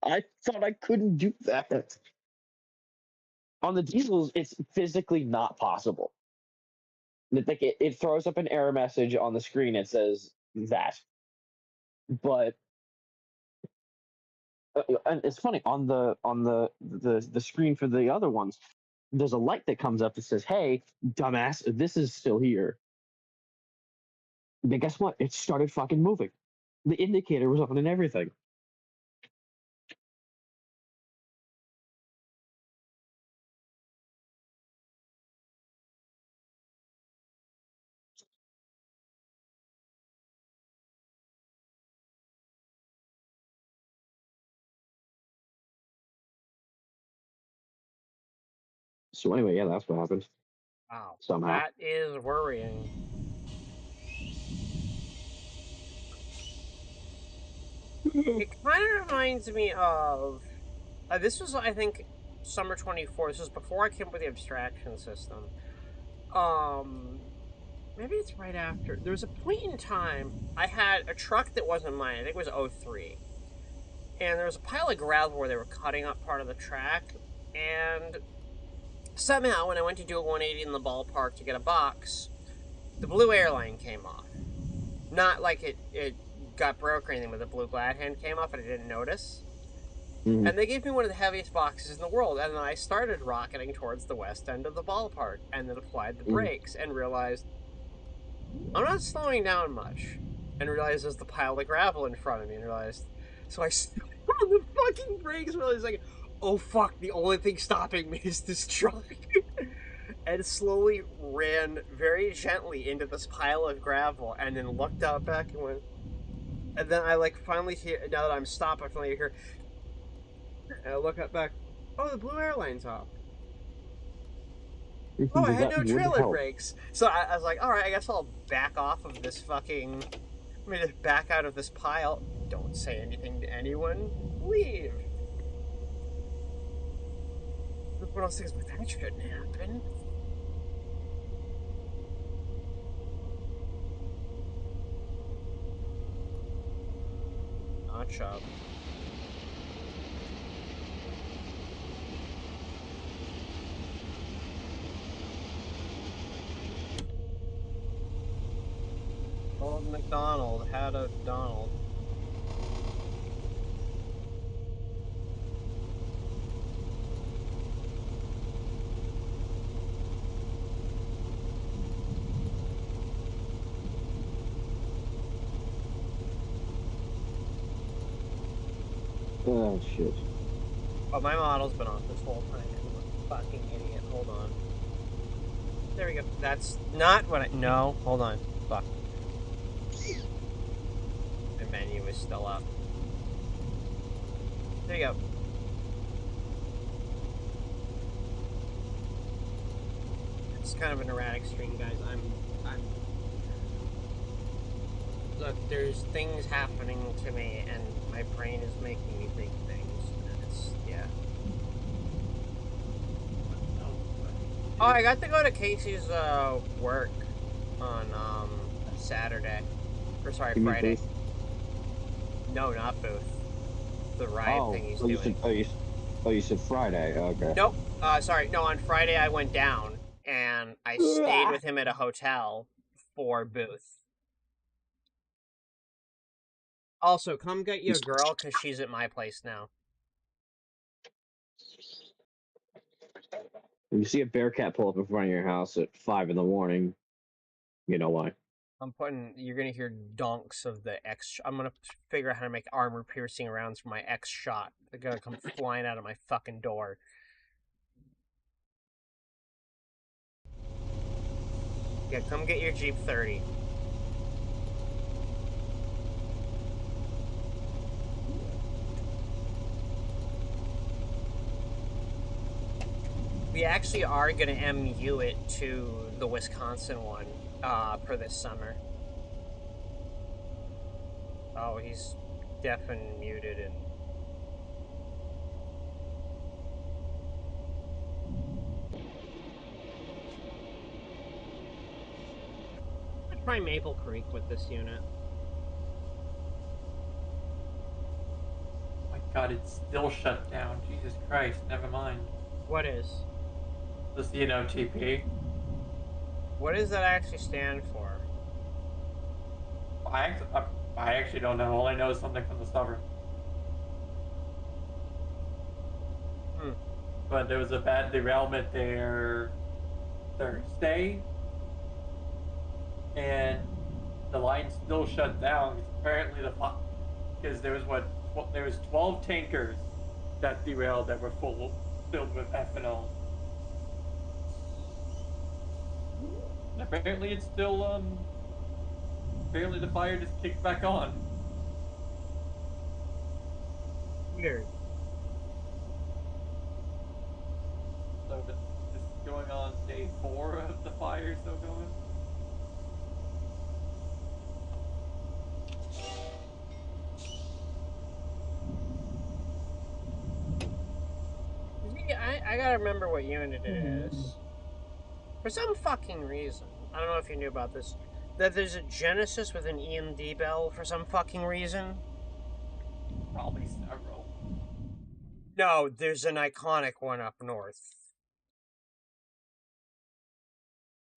I thought I couldn't do that. On the diesels, it's physically not possible. Like it throws up an error message on the screen. It says that, but and it's funny on the screen for the other ones. There's a light that comes up that says, "Hey, dumbass, this is still here." But guess what? It started fucking moving. The indicator was on and everything. So anyway, yeah, that's what happened. Wow, Somehow. that is worrying. It kind of reminds me of this was, I think, summer 24. This was before I came up with the abstraction system. Maybe it's right after. There was a point in time I had a truck that wasn't mine. I think it was 03. And there was a pile of gravel where they were cutting up part of the track. And somehow, when I went to do a 180 in the ballpark to get a box, the blue airline came off. Not like it got broke or anything, but the blue glad hand came off and I didn't notice. Mm-hmm. And they gave me one of the heaviest boxes in the world. And then I started rocketing towards the west end of the ballpark and then applied the brakes and realized I'm not slowing down much. And realized there's the pile of gravel in front of me and realized. So I stepped on the fucking brakes and realized, like, oh fuck, the only thing stopping me is this truck. And slowly ran very gently into this pile of gravel and then looked out back and went. And then I, like, finally hear, now that I'm stopped, I finally hear. And I look up back. Oh, the blue airline's off. Oh, I had That no would trailer help. brakes. So I was like, alright, I guess I'll back off of this fucking. I mean, just back out of this pile. Don't say anything to anyone. Leave. What else thinks, but that shouldn't happen. Notch up. Ronald McDonald had a Donald. Oh shit. Oh, my model's been off this whole time. I'm a fucking idiot. Hold on. There we go. That's not what I... No, hold on. Fuck. My menu is still up. There you go. It's kind of an erratic stream, guys. I'm... Look, there's things happening to me, and my brain is making me think things, and it's... Yeah. Oh, I got to go to Casey's, work on, Saturday. Or, sorry, You mean Friday. Booth? No, not Booth. The ride thing he's you doing. said, you said Friday. Okay. Nope. Sorry. No, on Friday I went down and I stayed with him at a hotel for Booth. Also, come get your girl because she's at my place now. When you see a Bearcat pull up in front of your house at 5 in the morning, you know why. You're gonna hear donks of the X. I'm gonna figure out how to make armor piercing rounds for my X shot. They're gonna come flying out of my fucking door. Yeah, come get your Jeep 30. We actually are gonna MU it to the Wisconsin one for this summer. Oh, he's deaf and muted and... I'm gonna try Maple Creek with this unit. Oh my god, it's still shut down. Jesus Christ, never mind. What is? The CNOTP. What does that actually stand for? I actually don't know. All I know is something from the summer. But there was a bad derailment there Thursday, and the line still shut down because apparently because there was 12 tankers that derailed that were filled with ethanol. And apparently it's still apparently the fire just kicked back on. Weird. So this is going on day 4 of the fire still going. I gotta remember what unit it is. For some fucking reason, I don't know if you knew about this, that there's a Genesis with an EMD bell for some fucking reason. Probably several. No, there's an iconic one up north.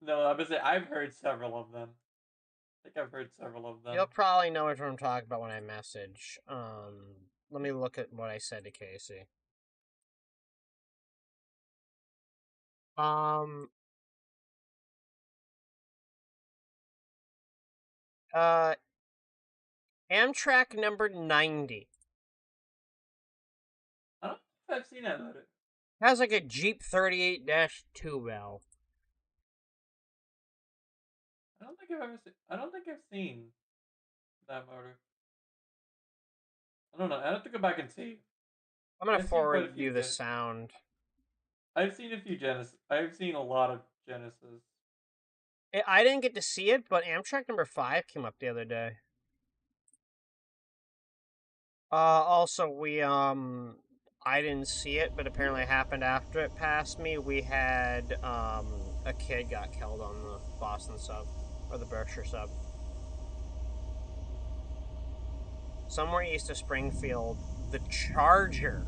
No, I was say I've heard several of them. I think I've heard several of them. You'll probably know what I'm talking about when I message. Let me look at what I said to Casey. Amtrak number 90. I don't know if I've seen that motor. It has like a Jeep 38-2 bell. I don't think I've seen that motor. I don't know. I have to go back and see. I'm gonna I've seen quite a forward few you the sound. I've seen a few Genesis. I've seen a lot of Genesis. I didn't get to see it, but Amtrak number 5 came up the other day. Also, I didn't see it, but apparently it happened after it passed me. We had, a kid got killed on the Boston sub, or the Berkshire sub. Somewhere east of Springfield, the Charger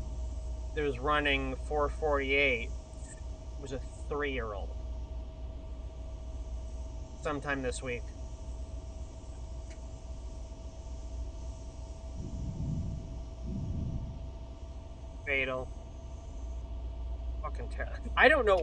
that was running 448 was a 3-year-old. Sometime this week. fatal. Fucking terrible. I don't know